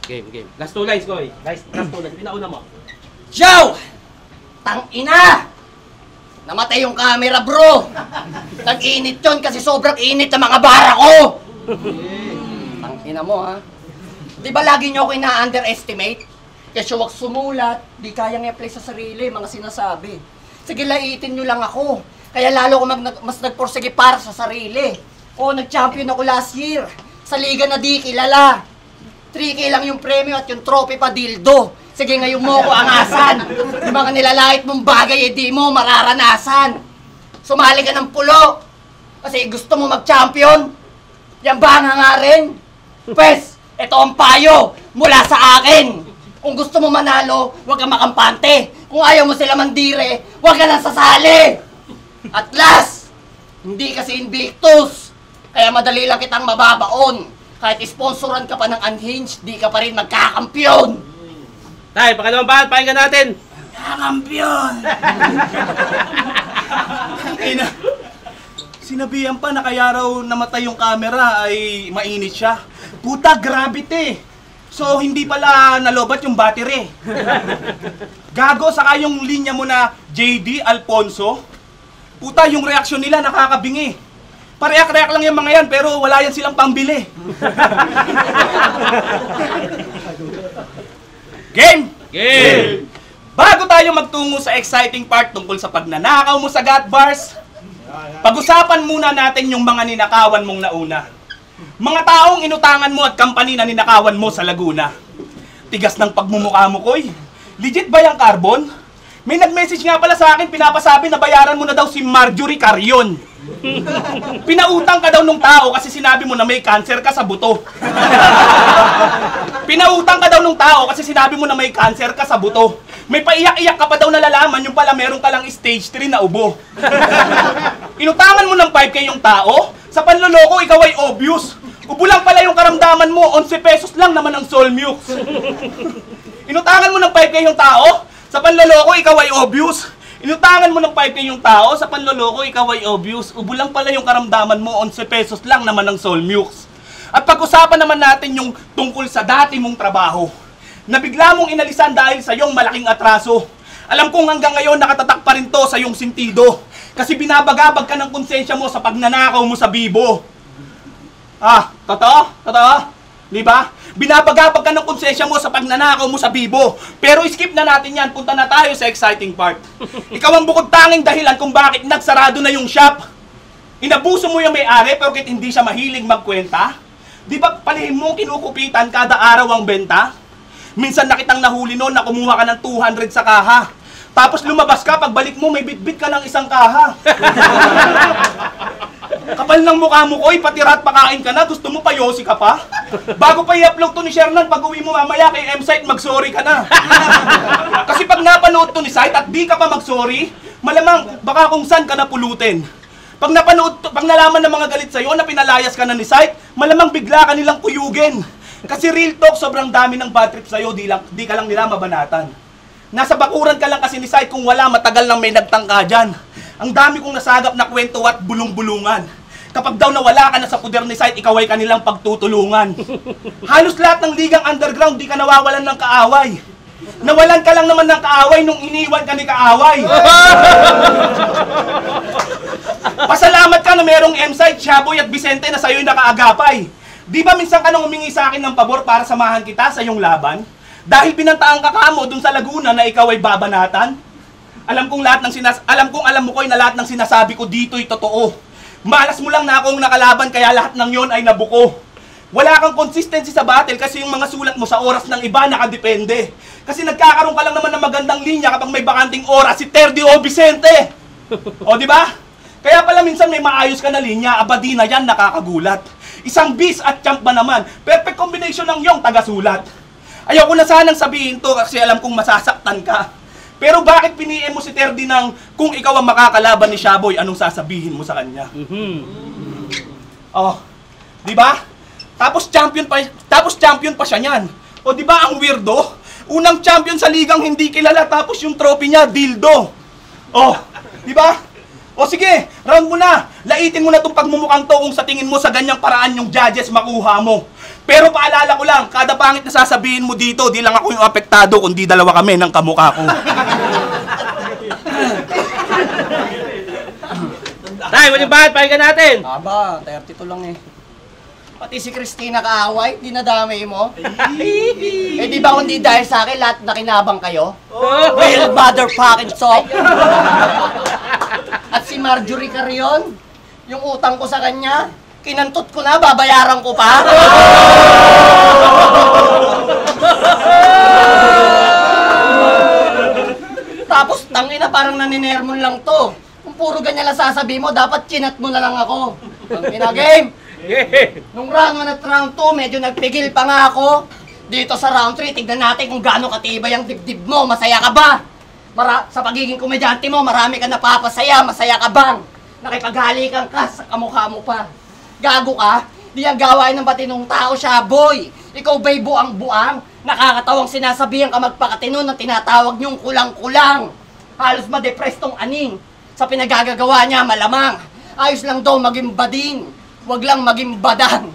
Game. Last 2 lines, Koy. Last 2 lines. Pinauna mo. Joe! Tang-ina! Namatay yung camera, bro! Nag-init yun kasi sobrang init ng mga bara ko! Tang-ina mo, ha? Di ba lagi nyo ako ina-underestimate? Kasi huwag sumulat, di kayang i-apply sa sarili, mga sinasabi. Sige, laitin nyo lang ako. Kaya lalo ko mas nagporsige para sa sarili. O, nag-champion ako last year. Sa liga na di kilala. 3K lang yung premyo at yung trophy pa dildo. Sige, ngayon mo ko angasan. Yung mga nilalait mong bagay, di mo mararanasan. Sumali ka ng pulo. Kasi gusto mo mag-champion. Yan ba nga rin? Pwes, ito ang payo mula sa akin. Kung gusto mo manalo, huwag kang makampante. Kung ayaw mo sila mandire, huwag ka nang sasali. At last, hindi kasi Invictus. Kaya madali lang kitang mababaon. Kahit sponsoran ka pa ng Unhinged, di ka pa rin magkakampyon. Tay, pakalawang bahan, pakinggan natin. Kakampyon! Ina, sinabihan pa na kaya raw namatay yung camera ay mainit siya. Puta, gravity! So, hindi pala nalobat yung battery. Gago, saka yung linya mo na JD, Alfonso. Puta, yung reaksyon nila nakakabingi. Pareak-reak lang yung mga yan, pero wala yan silang pambili. Game! Game! Bago tayo magtungo sa exciting part tungkol sa pagnanakaw mo sa God Bars, pag-usapan muna natin yung mga ninakawan mong nauna. Mga taong inutangan mo at company na ninakawan mo sa Laguna. Tigas ng pagmumukha mo, Koy. Legit ba yung carbon? May nag-message nga pala sa akin, pinapasabi na bayaran mo na daw si Marjorie Carion. Pinautang ka daw nung tao kasi sinabi mo na may cancer ka sa buto. Pinautang ka daw nung tao kasi sinabi mo na may cancer ka sa buto. May paiyak-iyak ka pa daw nalalaman yung pala meron ka lang stage 3 na ubo. Inutangan mo ng 5K yung tao, sa panloloko ikaw ay obvious. Ubo lang pala yung karamdaman mo, 11 pesos lang naman ang Solmux. Inutangan mo ng 5K yung tao, sa panloloko ikaw ay obvious. Inutangan mo ng 5K yung tao, sa panloloko ikaw ay obvious. Ubo lang pala yung karamdaman mo, 11 pesos lang naman ang Solmux. At pag-usapan naman natin yung tungkol sa dati mong trabaho, na bigla mong inalisan dahil sa iyong malaking atraso. Alam kong hanggang ngayon nakatatak pa rin to sa iyong sintido. Kasi binabagabag ka ng konsensya mo sa pagnanakaw mo sa bibo. Ah, totoo? Totoo? Diba? Binabagabag ka ng konsensya mo sa pagnanakaw mo sa bibo. Pero skip na natin yan, punta na tayo sa exciting part. Ikaw ang bukod tanging dahilan kung bakit nagsarado na yung shop. Inabuso mo yung may-ari pero kahit hindi siya mahilig magkwenta. Di ba palihim mong kinukupitan kada araw ang benta? Minsan na kitang nahuli noon na kumuha ka ng 200 sa kaha. Tapos lumabas ka, pagbalik mo may bitbit ka ng isang kaha. Kapal ng mukha mo, Koy, pati rat pakain ka na, gusto mo pa yosi ka pa? Bago pa i-upload to ni Shernan, pag uwi mo mamaya kay M-Site, mag-sorry ka na. Kasi pag napanood to ni Site at di ka pa mag-sorry, malamang baka kung saan ka napulutin. Pag nalaman ng mga galit sa'yo na pinalayas ka na ni Site, malamang bigla ka nilang kuyugin. Kasi real talk, sobrang dami ng bad trip sa'yo, di ka lang nila mabanatan. Nasa bakuran ka lang kasi ni Site kung wala, matagal nang may nagtangka dyan. Ang dami kong nasagap na kwento at bulong-bulungan. Kapag daw nawala ka na sa puder ni Site, ikaw ay kanilang pagtutulungan. Halos lahat ng ligang underground, di ka nawawalan ng kaaway. Nawalan ka lang naman ng kaaway nung iniwan ka ni kaaway. Pasalamat ka na merong M-Site, Shaboy at Vicente na sa'yo'y nakaagapay. Di ba minsan ka nang humingi sa akin ng pabor para samahan kita sa iyong laban? Dahil binantaan ka kamo dun sa Laguna na ikaw ay babanatan? Alam mo Koy na lahat ng sinasabi ko dito'y totoo. Malas mo lang na akong nakalaban kaya lahat ng yon ay nabuko. Wala kang consistency sa battle kasi yung mga sulat mo sa oras ng iba nakadepende. Kasi nagkakaroon ka lang naman ng magandang linya kapag may bakanting oras si Terdi o Vicente. O di ba? Kaya pala minsan may maayos ka na linya, abadi na yan, nakakagulat. Isang bis at champ ba naman, perfect combination ng iyong tagasulat. Ayaw ko na sanang sabihin to kasi alam kong masasaktan ka. Pero bakit piniem mo si Terdi ng kung ikaw ang makakalaban ni Shaboy, anong sasabihin mo sa kanya? Oh, di ba? Tapos champion pa siya niyan. O di ba ang weirdo? Unang champion sa ligang hindi kilala tapos yung trophy niya dildo. Oh, di ba? O sige, round mo na. Laitin mo na itong pagmumukhang to kung sa tingin mo sa ganyang paraan yung judges makuha mo. Pero paalala ko lang, kada pangit na sasabihin mo dito, di lang ako yung apektado, kundi dalawa kami ng kamukha ko. Tay, walang bahan, pakinggan natin. Aba, 32 lang eh. Pati si Christina kaaway, dinadamay mo. Eh di ba kung di dahil sa akin, lahat nakinabang kayo? Well, motherfucking sock. At si Marjorie Carrion, yung utang ko sa kanya, kinantot ko na, babayaran ko pa. Tapos, tangina, parang naninermon lang to. Kung puro ganyan lang sasabihin mo, dapat chinat mo na lang ako. Tangina, game! Nung round 1 at round 2, medyo nagpigil pa nga ako. Dito sa round 3, tignan natin kung gaano katibay ang dibdib mo. Masaya ka ba? Sa pagiging komedyante mo, marami ka napapasaya. Masaya ka bang? Nakipaghalikan ka sa kamukha mo pa. Gago ka? Di ang gawain ng batinong tao siya, boy. Ikaw ba'y buang-buang? Nakakatawang sinasabihan ka magpakatino na tinatawag niyong kulang-kulang. Halos ma-depress tong aning. Sa pinagagagawa niya, malamang. Ayos lang daw maging bading. Wag lang maging badang.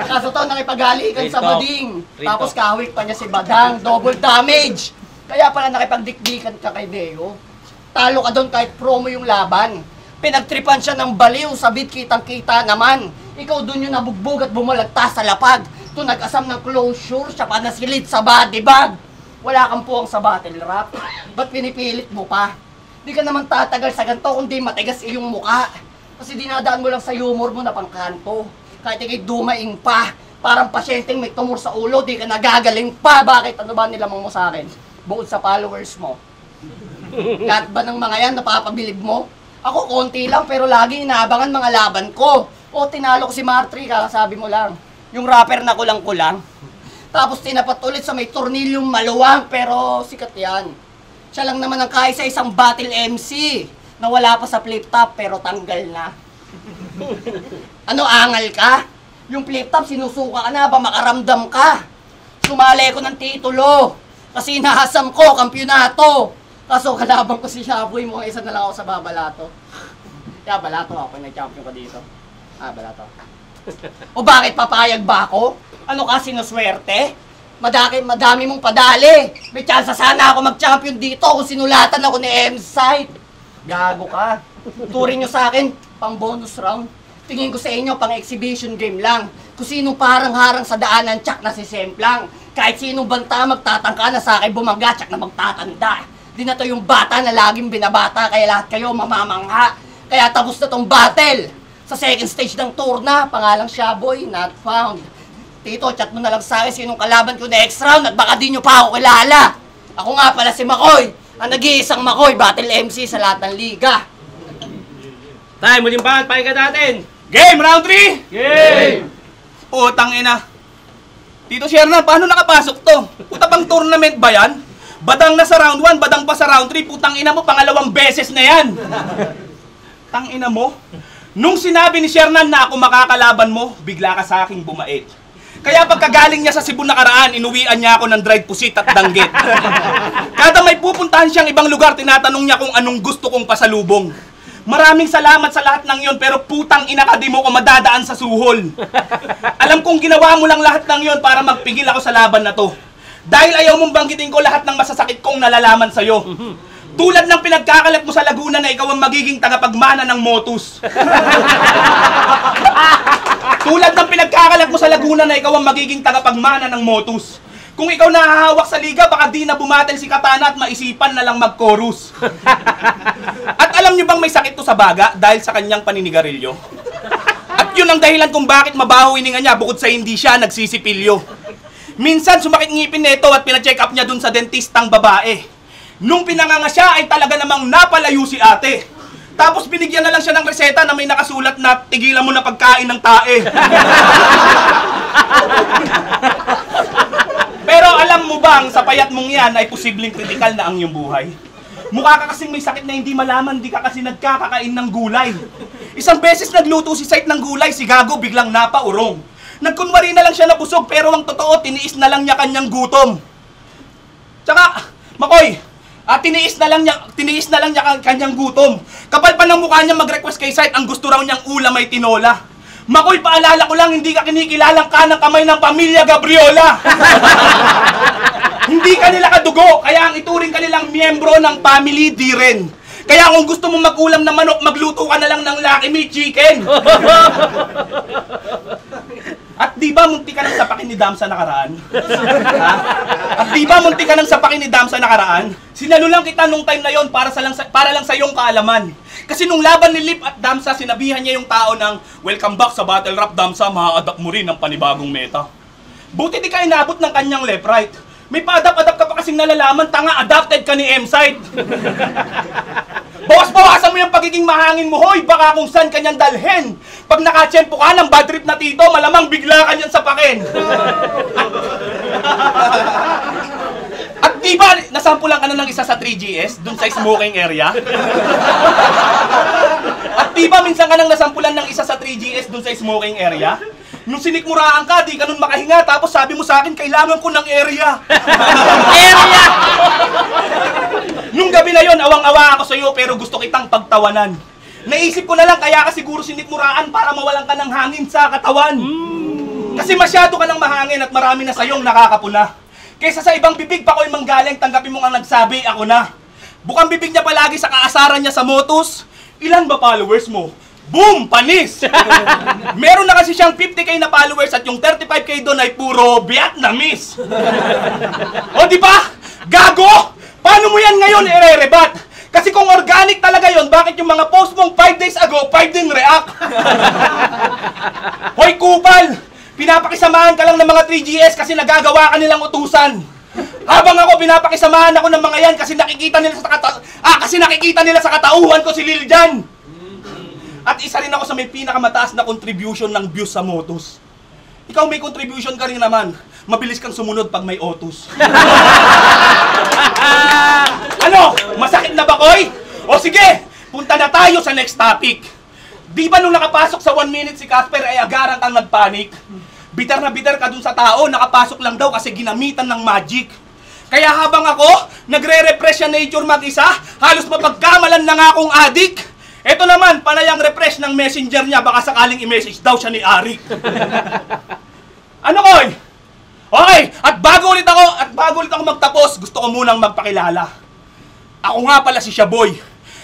Kaso to, nakipaghalikan sa bading. Tapos kahawik pa niya si badang. Double damage. Kaya pala nakipagdikdikan ka kay Deo. Talo ka doon kahit promo yung laban. Pinagtripan siya ng baliw, sabit kitang-kita naman. Ikaw doon yung nabugbog at bumalagta sa lapag. To nag-asam ng closure, siya pa nasilid sa body bag. Wala kang puwang sa battle rap. Ba't pinipilit mo pa? Di ka naman tatagal sa ganito kundi matigas iyong muka. Kasi dinadaan mo lang sa humor mo na pangkanto. Kahit ikay dumaing pa, parang pasyenteng may tumor sa ulo, di ka nagagaling pa. Bakit? Ano ba nilamang mo sa akin? Bukod sa followers mo. Lahat ba ng mga yan napapabilib mo? Ako konti lang pero lagi inaabangan mga laban ko. O tinalo ko si Martri, kakasabi mo lang. Yung rapper na kulang-kulang. Tapos tinapat ulit sa may tornilyong maluwang pero sikat yan. Siya lang naman ang kaya sa isang battle MC. Na wala pa sa flip top pero tanggal na. Ano, angal ka? Yung flip top sinusuka ka na ba makaramdam ka? Sumali ko ng titulo. Kasi inahasam ko, kampyonato. Kaso kalaban ko si Shaboy, mukhang isa na lang ako sa babalato. Kaya balato ako, nag-champion ka dito. Balato. O bakit papayag ba ako? Ano ka, sinuswerte? Madami mong padali. May chance sana ako mag-champion dito kung sinulatan ako ni M-Site. Gago ka. Turing nyo sa akin, pang bonus round. Tingin ko sa inyo, pang exhibition game lang. Kung sino parang harang sa daanan, tsak na si Semplang. Kahit sinong banta magtatangka na sa akin bumangga, tsak na magtatanda. Di na to yung bata na laging binabata, kaya lahat kayo mamamangha. Kaya tapos na tong battle. Sa second stage ng tour na, pangalang Shaboy, not found. Tito, chat mo na lang sa akin sinong kalaban ko next round at baka di nyo pa ako kilala. Ako nga pala si Makoy. Ang nag-iisang Makoy, battle MC sa lahat ng liga. Tay, muling bahan, pakinggan natin. Game, round 3! Game! Putang ina. Tito Shernan, paano nakapasok to? Puta pang tournament ba yan? Badang na sa round 1, badang pa sa round 3, putang ina mo, pangalawang beses na yan. Tang ina mo? Nung sinabi ni Shernan na ako makakalaban mo, bigla ka sa aking bumait. Kaya pagkagaling niya sa Cebu nakaraan, inuwian niya ako ng dried pusit at danggit. Kada may pupuntahan siyang ibang lugar, tinatanong niya kung anong gusto kong pasalubong. Maraming salamat sa lahat ng yon, pero putang ina ka, di mo ko madadaan sa suhol. Alam kong ginawa mo lang lahat ng yon para magpigil ako sa laban na to. Dahil ayaw mong banggitin ko lahat ng masasakit kong nalalaman sa'yo. Tulad ng pinagkakalat mo sa Laguna na ikaw ang magiging tagapagmana ng Motus. Tulad ng pinagkakalat mo sa Laguna na ikaw ang magiging tagapagmana ng Motus. Kung ikaw nahahawak sa liga, baka di na bumatel si Katana at maisipan na lang mag-chorus. At alam niyo bang may sakit to sa baga dahil sa kanyang paninigarilyo? At yun ang dahilan kung bakit mabaho hininga niya bukod sa hindi siya nagsisipilyo. Minsan sumakit ngipin nito at pina-check up niya dun sa dentistang babae. Nung pinanganga siya ay talaga namang napalayo si ate. Tapos binigyan na lang siya ng reseta na may nakasulat na tigilan mo na pagkain ng tae. Pero alam mo bang sa payat mong yan ay posibleng kritikal na ang iyong buhay? Mukha ka kasing may sakit na hindi malaman, di ka kasi nagkakakain ng gulay. Isang beses nagluto si Site ng gulay, si Gago biglang napaurong. Nagkunwari na lang siya nabusog pero ang totoo tiniis na lang niya kanyang gutom. Tsaka, Makoy, At tiniis na lang niya kanyang gutom. Kapal pa ng mukha niya mag-request kay Sight, ang gusto raw niyang ulam ay tinola. Makoy, paalala ko lang, hindi ka kinikilalang kanang kamay ng pamilya Gabriola. Hindi ka nila kadugo, kaya ang ituring ka nilang miyembro ng family di rin. Kaya kung gusto mo mag-ulam ng manok, magluto ka na lang ng Lucky Me Chicken. At di ba munti ka ng sapakin ni Dam sa nakaraan? Ha? At di ba munti ka ng sapakin ni Dam sa nakaraan? Sinalo lang kita nung time na yon para lang sa iyong kaalaman. Kasi nung laban ni Lip at Damsa, sinabihan niya yung tao ng welcome back sa Battle Rap Damsa, maa-adapt mo rin ang panibagong meta. Buti di ka inabot ng kanyang left right. May pa-adapt-adapt ka pa kasing nalalaman, tanga, adapted ka ni M-Side. Bawas-bawasan mo yung pagiging mahangin mo, hoy, baka kung saan kanyang dalhin. Pag nakatsyempo ka ng bad trip na tito, malamang bigla ka niyan sapakin. At di ba, nasampulan ka na ng isa sa 3GS, dun sa smoking area? At di ba, minsan ka nang nasampulan ng isa sa 3GS dun sa smoking area? Nung sinikmuraan ka, di ka nun makahinga, tapos sabi mo sa akin, kailangan ko ng area. Area! Nung gabi na yon, awang-awa ako sa'yo, pero gusto kitang pagtawanan. Naisip ko na lang, kaya ka siguro sinikmuraan para mawalan ka ng hangin sa katawan. Kasi masyado ka ng mahangin at marami na sa'yong nakakapuna. Kaysa sa ibang bibig pa ko'y manggaling, tanggapin mo nga nagsabi, ako na. Bukang bibig niya palagi sa kaasaran niya sa motos. Ilan ba followers mo? Boom! Panis! Meron na kasi siyang 50k na followers at yung 35k doon ay puro Vietnamese. O di ba? Gago! Paano mo yan ngayon ire-rebat? Kasi kung organic talaga yon, bakit yung mga post mong 5 days ago, 5 din react? Hoy kupal! Pinapakisamahan ka lang ng mga 3GS kasi nagagawa ka nilang utusan. Habang ako, pinapakisamahan ako ng mga yan kasi nakikita nila sa katauhan ko si Lil Jan. At isa rin ako sa may pinakamataas na contribution ng views sa motos. Ikaw may contribution ka rin naman. Mabilis kang sumunod pag may otos. Ano? Masakit na ba, Koy? O sige, punta na tayo sa next topic. Di ba nung nakapasok sa 1 minute si Casper ay agarang kang nagpanik? Bitter na bitter ka dun sa tao, nakapasok lang daw kasi ginamitan ng magic. Kaya habang ako, nagre-refresh ang nature mag-isa, halos mapagkamalan na nga akong addict. Ito naman, panayang refresh ng messenger niya, baka sakaling i-message daw siya ni Arik. Ano, Koy? Okay, at bago ulit ako magtapos, gusto ko munang magpakilala. Ako nga pala si Shaboy,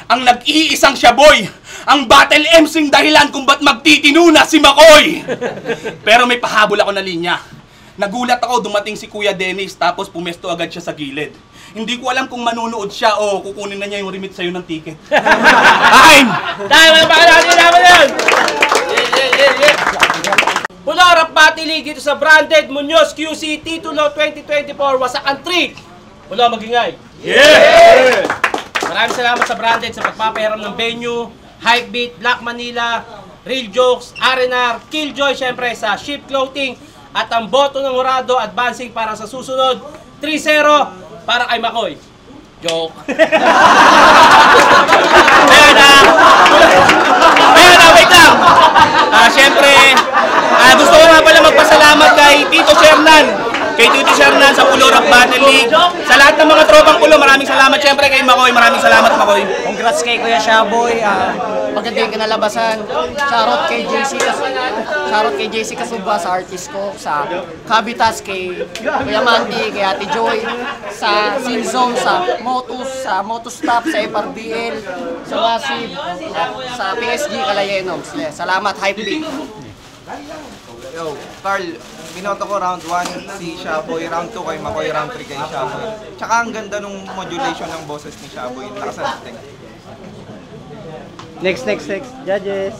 ang nag-iisang Shaboy, ang battle MCing dahilan kung ba't magtitinuna si Makoy. Pero may pahabol ako na linya. Nagulat ako, dumating si Kuya Dennis, tapos pumesto agad siya sa gilid. Hindi ko alam kung manunood siya o kukunin na niya yung remit sa'yo ng ticket. Time! Dahil mga natin naman yan! Pularap Batili dito sa branded Munoz QC Titulo 2024 Wasakan 3. Pula magingay. Yeah! Maraming salamat sa branded sa pagpapahiram ng venue, Hypebeat, Black Manila, Real Jokes, R&R, Killjoy, syempre sa Ship Clothing, at ang boto ng Horado advancing para sa susunod 3-0 para kay Makoy. Joke. Ayan na, wait lang. Syempre, gusto ko nga pala magpasalamat kay Tito Shernan sa Pularap Battle League. Sa lahat ng mga tropang pulo, maraming salamat syempre kay Makoy. Maraming salamat, Makoy. Congrats kay Kuya Shaboy. Maganda yung kinalabasan. Shoutout kay JC Kasuba sa artist ko. Sa Cabitas kay Kuya Mandy, kay Ate Joy. Sa Sin Zone, sa Motostop, sa FRBL, sa Massive, sa PSG Calayenos. Salamat, Hypebeat. Yo, Carl, binoto ko round 1 si Shaboy, round 2 kay Makoy, round 3 kay Shaboy. Tsaka ang ganda nung modulation ng boses ni Shaboy. Nakasantig. Next. Judges.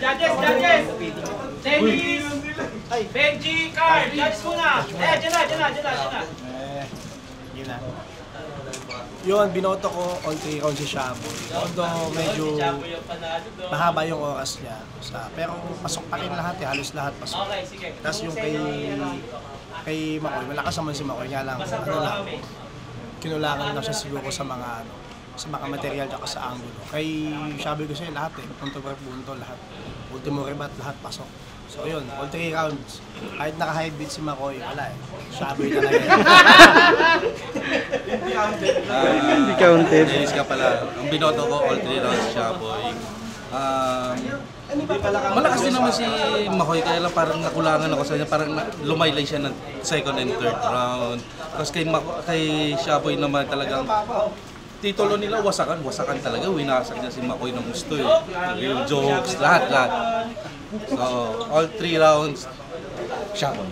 Judges! Dennis! Benji, Carl! Judges muna! Dyan na. Yun, binoto ko on 3 rounds si Shaboy. Although medyo mahaba yung oras niya. Pero pasok pa rin lahat halos lahat pasok. Okay, sige. Tapos yung kay Makoy, malakas naman si Makoy. Nga lang, kinulangan lang siya siguro sa mga sa mga material at sa angulo. Kay sabi ko sa'yo lahat punto per punto, lahat. Ultimo rebat, lahat pasok. So yun, all 3 rounds. Kahit naka-high beat si McCoy, wala Shaboy talaga. Hindi counted. Dennis ka pala. Ang binoto ko, all 3 rounds Shaboy. Malakas din naman si Makoy, kaya lang parang nakulangan ako sa kanya. Parang lumaylay siya ng second and third round. Tapos kay Shaboy naman talagang titulo nila, wasakan talaga. Winasak niya si Makoy ng gusto Real jokes, lahat. So, all 3 rounds, Shaboy.